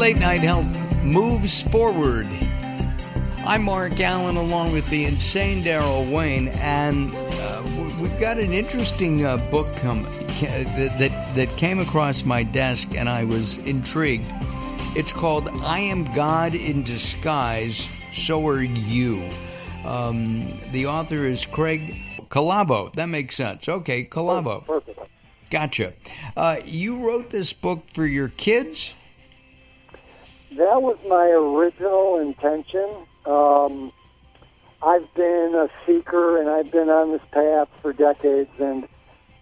Late Night Health moves forward. I'm Mark Alyn, along with the insane Daryl Wayne, and we've got an interesting book that came across my desk, and I was intrigued. It's called "I Am God in Disguise, So Are You." The author is Craig Kolavo. That makes sense. Okay, Kolavo. Oh, perfect. Gotcha. You wrote this book for your kids? That was my original intention. I've been a seeker, and I've been on this path for decades, and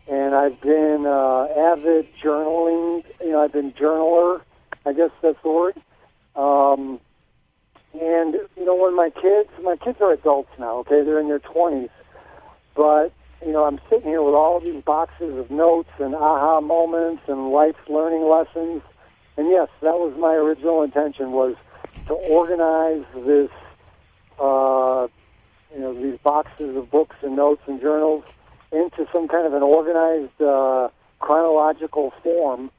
I've been avid journaling. I've been journaler. I guess that's the word. And when my kids are adults now. Okay, they're in their 20s, but I'm sitting here with all of these boxes of notes and aha moments and life's learning lessons. And yes, that was my original intention, was to organize this, these boxes of books and notes and journals into some kind of an organized chronological form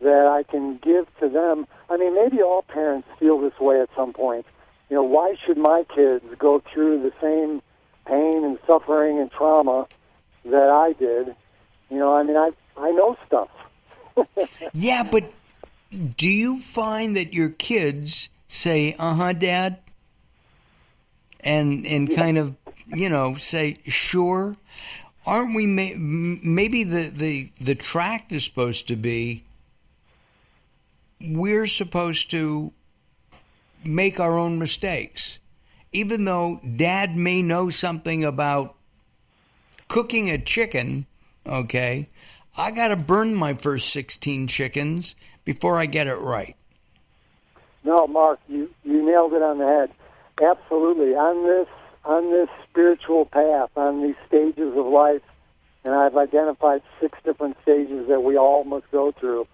that I can give to them. I mean, maybe all parents feel this way at some point. Why should my kids go through the same pain and suffering and trauma that I did? I know stuff. Yeah, but do you find that your kids say, "Uh-huh, Dad," and kind of, say, "Sure"? Aren't we? Maybe the tract is supposed to be, we're supposed to make our own mistakes, even though Dad may know something about cooking a chicken. Okay, I got to burn my first 16 chickens before I get it right. No, Mark, you nailed it on the head. Absolutely. On this spiritual path, on these stages of life, and I've identified 6 different stages that we all must go through.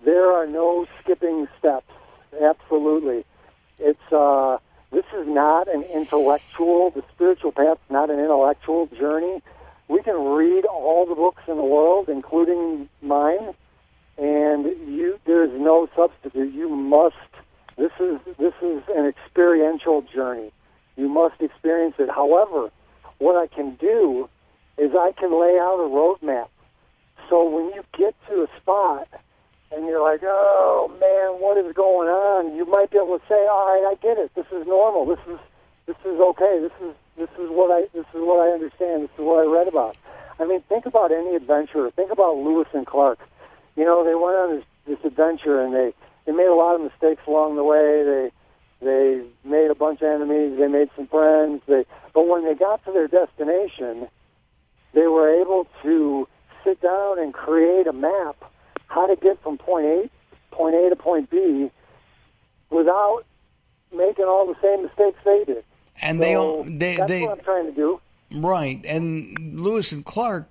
There are no skipping steps. Absolutely. This is not an intellectual, the spiritual path is not an intellectual journey. We can read all the books in the world, including mine, and there's no substitute. This is an experiential journey. You must experience it. However, what I can do is I can lay out a roadmap. So when you get to a spot and you're like, "Oh man, what is going on?" You might be able to say, "All right, I get it. This is normal. This is okay. This is what I understand. This is what I read about." I mean, think about any adventurer. Think about Lewis and Clark. They went on this adventure, and they made a lot of mistakes along the way. They made a bunch of enemies. They made some friends. But when they got to their destination, they were able to sit down and create a map how to get from point A to point B without making all the same mistakes they did. And that's what I'm trying to do. Right. And Lewis and Clark,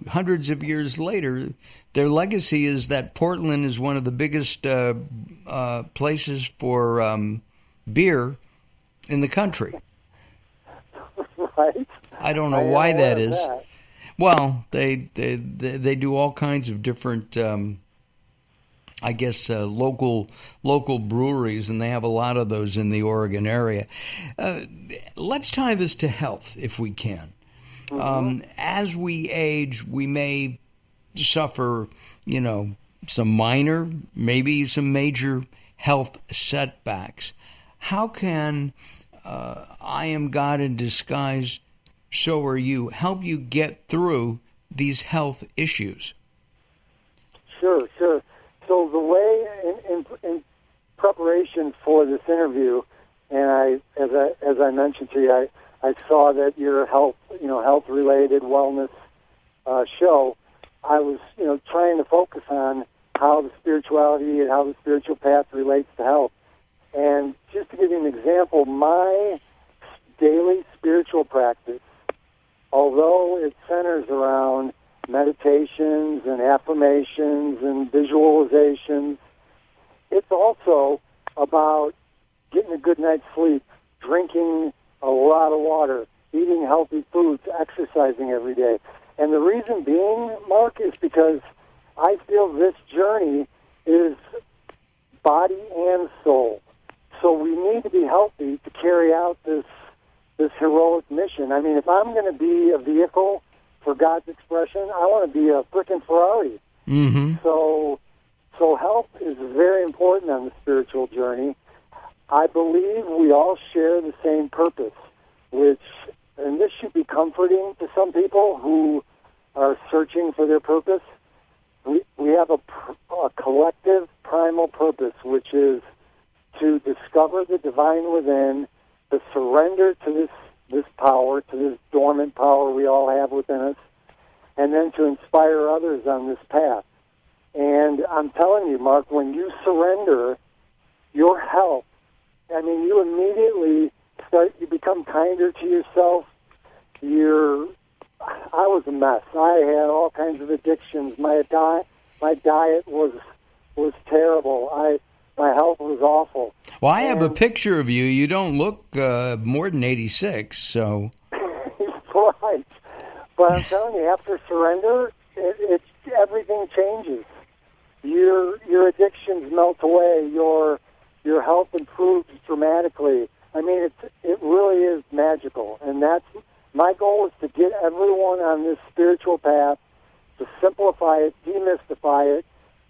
hundreds of years later, their legacy is that Portland is one of the biggest places for beer in the country. Right. I don't know why that is. Well, they do all kinds of different, local breweries, and they have a lot of those in the Oregon area. Let's tie this to health, if we can. Mm-hmm. As we age, we may suffer, some minor, maybe some major health setbacks. How can I Am God in Disguise, So Are You help you get through these health issues? Sure. So the way in preparation for this interview, and as I mentioned to you, I saw that your health-related wellness show. I was, trying to focus on how the spirituality and how the spiritual path relates to health. And just to give you an example, my daily spiritual practice, although it centers around meditations and affirmations and visualizations, it's also about getting a good night's sleep, drinking a lot of water, eating healthy foods, exercising every day. And the reason being, Mark, is because I feel this journey is body and soul. So we need to be healthy to carry out this heroic mission. I mean, if I'm going to be a vehicle for God's expression, I want to be a frickin' Ferrari. Mm-hmm. So health is very important on the spiritual journey. I believe we all share the same purpose, and this should be comforting to some people who are searching for their purpose. We have a collective primal purpose, which is to discover the divine within, to surrender to this power, to this dormant power we all have within us, and then to inspire others on this path. And I'm telling you, Mark, when you surrender your health, I mean, you immediately you become kinder to yourself. I was a mess. I had all kinds of addictions. My diet was terrible. My health was awful. Well, I have a picture of you. You don't look more than 86, so. Right. But I'm telling you, after surrender, everything changes. Your addictions melt away. Your health improves dramatically. I mean, it really is magical, and that's my goal is to get everyone on this spiritual path, to simplify it, demystify it,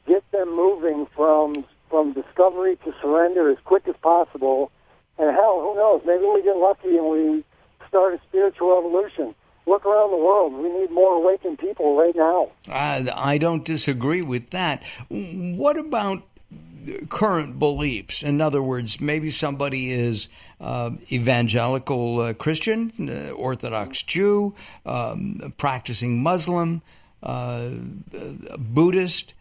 get them moving from discovery to surrender as quick as possible. And hell, who knows? Maybe we get lucky and we start a spiritual revolution. Look around the world. We need more awakened people right now. I don't disagree with that. What about current beliefs? In other words, maybe somebody is evangelical Christian, Orthodox Jew, practicing Muslim, Buddhist.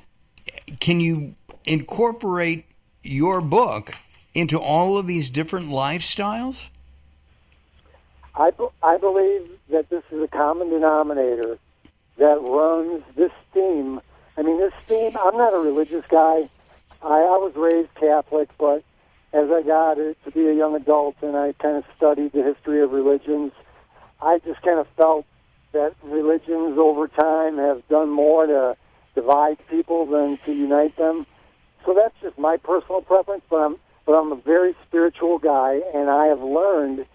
Can you incorporate your book into all of these different lifestyles? I believe that this is a common denominator that runs this theme. I mean, this theme, I'm not a religious guy. I was raised Catholic, but as I got to be a young adult and I kind of studied the history of religions, I just kind of felt that religions over time have done more to divide people than to unite them. So that's just my personal preference, but I'm a very spiritual guy, and I have learned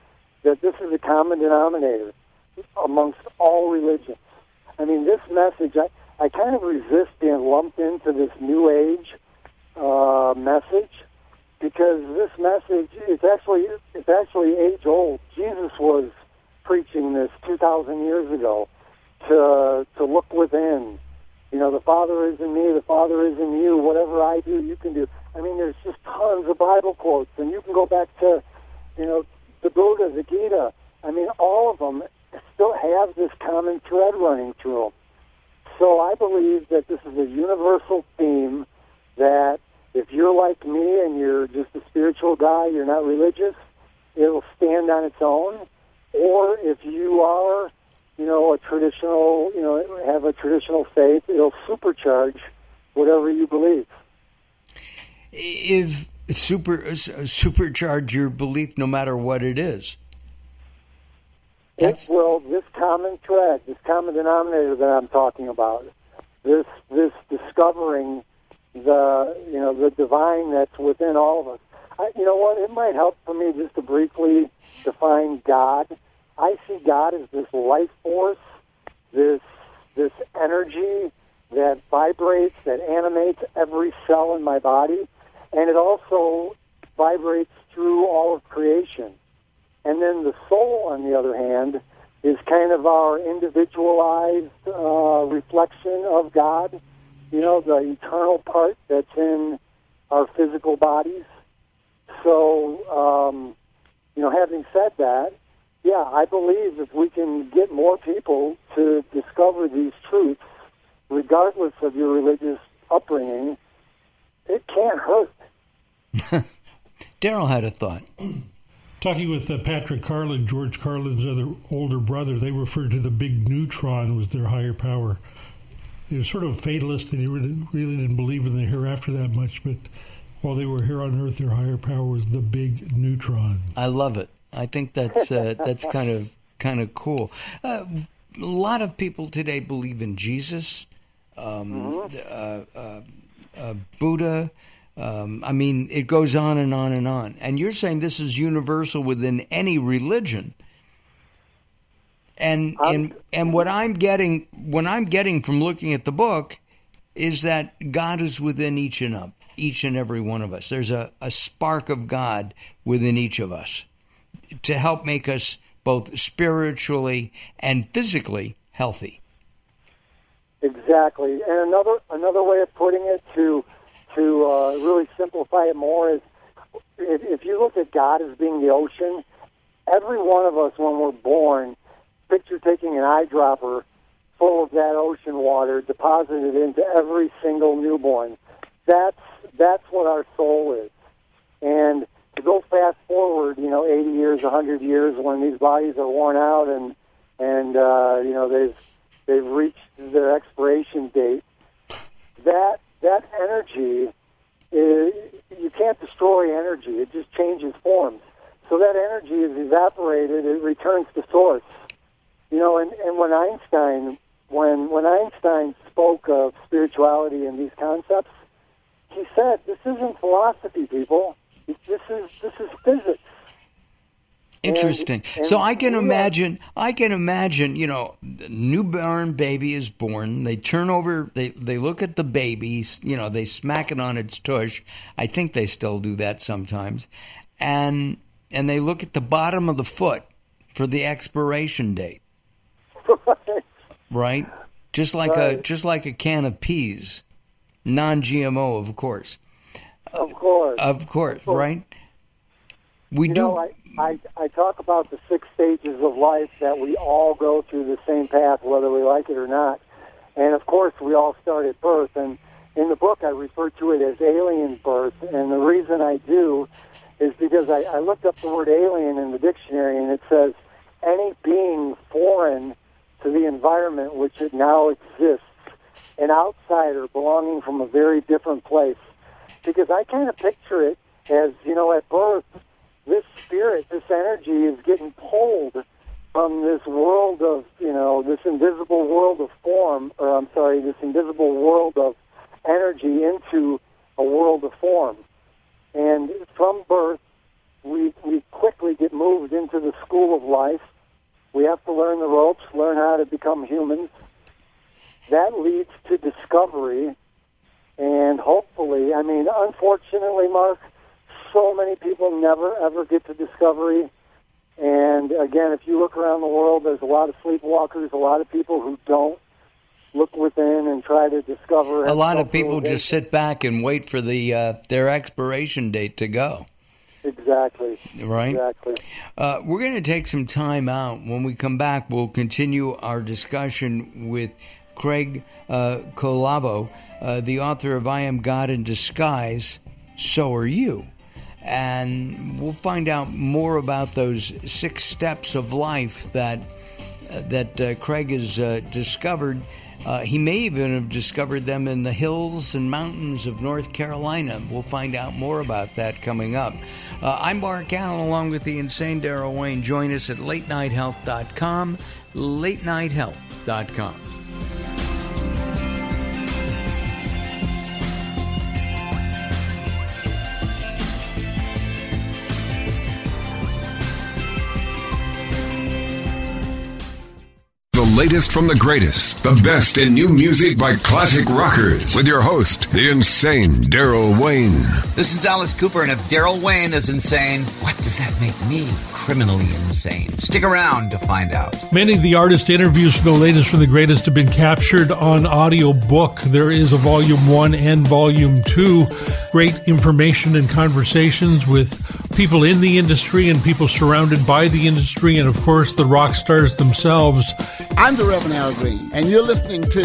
that this is a common denominator amongst all religions. I mean, this message, I kind of resist being lumped into this New Age message, because this message it's actually age old. Jesus was preaching this 2,000 years ago to look within. You know, the Father is in me, the Father is in you. Whatever I do, you can do. I mean, there's just tons of Bible quotes, and you can go back to, the Buddha, the Gita. I mean, all of them still have this common thread running through them. So I believe that this is a universal theme that if you're like me and you're just a spiritual guy, you're not religious, it'll stand on its own. Or if you are, a traditional, have a traditional faith, it'll supercharge whatever you believe. If supercharge your belief no matter what it is. It will, this common thread, this common denominator that I'm talking about, this discovering the divine that's within all of us. You know what? It might help for me just to briefly define God. I see God as this life force, this energy that vibrates, that animates every cell in my body, and it also vibrates through all of creation. And then the soul, on the other hand, is kind of our individualized reflection of God, the eternal part that's in our physical bodies. So, having said that, yeah, I believe if we can get more people to discover these truths, regardless of your religious upbringing, it can't hurt. Daryl had a thought. Talking with Patrick Carlin, George Carlin's other older brother, they referred to the big neutron as their higher power. They were sort of fatalist, and he really didn't believe in the hereafter that much, but while they were here on Earth, their higher power was the big neutron. I love it. I think that's kind of cool. A lot of people today believe in Jesus. Buddha. I mean, it goes on and on and on. And you're saying this is universal within any religion. And what I'm getting from looking at the book is that God is within each and every one of us. There's a spark of God within each of us to help make us both spiritually and physically healthy. Exactly. And another way of putting it to really simplify it more is if you look at God as being the ocean, every one of us when we're born, picture taking an eyedropper full of that ocean water deposited into every single newborn. That's what our soul is. And to go fast forward, 80 years, 100 years, when these bodies are worn out and they've reached their expiration date, that energy you can't destroy energy. It just changes forms. So that energy is evaporated. It returns to source. And when Einstein spoke of spirituality and these concepts, he said, "This isn't philosophy, people. This is physics." Interesting. So I can imagine, the newborn baby is born. They turn over, they look at the baby, they smack it on its tush. I think they still do that sometimes. And they look at the bottom of the foot for the expiration date. Right? Just like a can of peas. Non-GMO, of course. Of course, right? We do. I talk about the 6 stages of life that we all go through the same path, whether we like it or not. And, of course, we all start at birth. And in the book, I refer to it as alien birth. And the reason I do is because I looked up the word alien in the dictionary, and it says any being foreign to the environment which it now exists, an outsider belonging from a very different place. Because I kind of picture it as, at birth, this spirit, this energy is getting pulled from this world of, this invisible world of this invisible world of energy into a world of form. And from birth, we quickly get moved into the school of life. We have to learn the ropes, learn how to become humans. That leads to discovery. And hopefully, unfortunately, Mark, so many people never, ever get to discovery. And again, if you look around the world, there's a lot of sleepwalkers, a lot of people who don't look within and try to discover. A lot of people just sit back and wait for their expiration date to go. Exactly. Right? Exactly. We're going to take some time out. When we come back, we'll continue our discussion with Craig Kolavo, the author of I Am God in Disguise, So Are You. And we'll find out more about those 6 steps of life that Craig has discovered. He may even have discovered them in the hills and mountains of North Carolina. We'll find out more about that coming up. I'm Mark Alyn, along with the insane Daryl Wayne. Join us at latenighthealth.com, latenighthealth.com. The latest from the greatest, the best in new music by classic rockers, with your host, the insane Daryl Wayne. This is Alice Cooper, and if Daryl Wayne is insane, what does that make me? Criminally insane. Stick around to find out. Many of the artist interviews for the latest from the greatest have been captured on audio book. There is a Volume 1 and Volume 2. Great information and conversations with people in the industry and people surrounded by the industry, and of course the rock stars themselves. I'm the Reverend Al Green, and you're listening to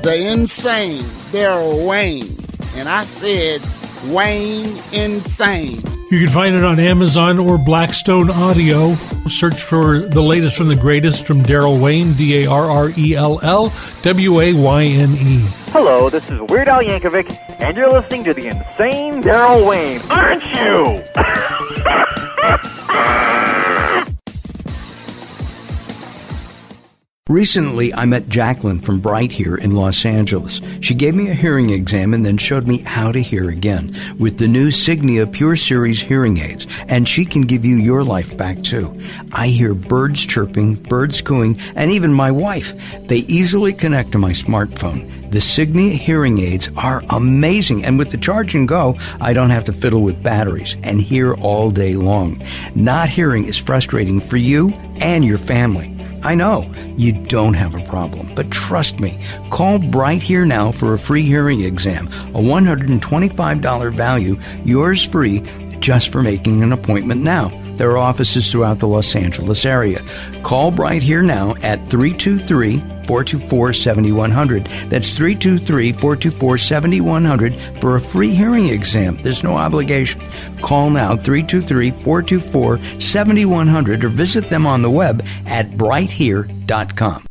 the insane Daryl Wayne. And I said Wayne Insane. You can find it on Amazon or Blackstone Audio. Search for the latest from the greatest from Daryl Wayne, Darrell Wayne. Hello, this is Weird Al Yankovic, and you're listening to the insane Daryl Wayne, aren't you? Recently, I met Jacqueline from Bright here in Los Angeles. She gave me a hearing exam and then showed me how to hear again with the new Signia Pure Series hearing aids, and she can give you your life back too. I hear birds chirping, birds cooing, and even my wife. They easily connect to my smartphone. The Signia hearing aids are amazing, and with the charge and go, I don't have to fiddle with batteries and hear all day long. Not hearing is frustrating for you and your family. I know you don't have a problem, but trust me, call Bright Here now for a free hearing exam, a $125 value, yours free, just for making an appointment now. There are offices throughout the Los Angeles area. Call Bright Here now at 323-424-7100. That's 323-424-7100 for a free hearing exam. There's no obligation. Call now, 323-424-7100, or visit them on the web at brighthere.com.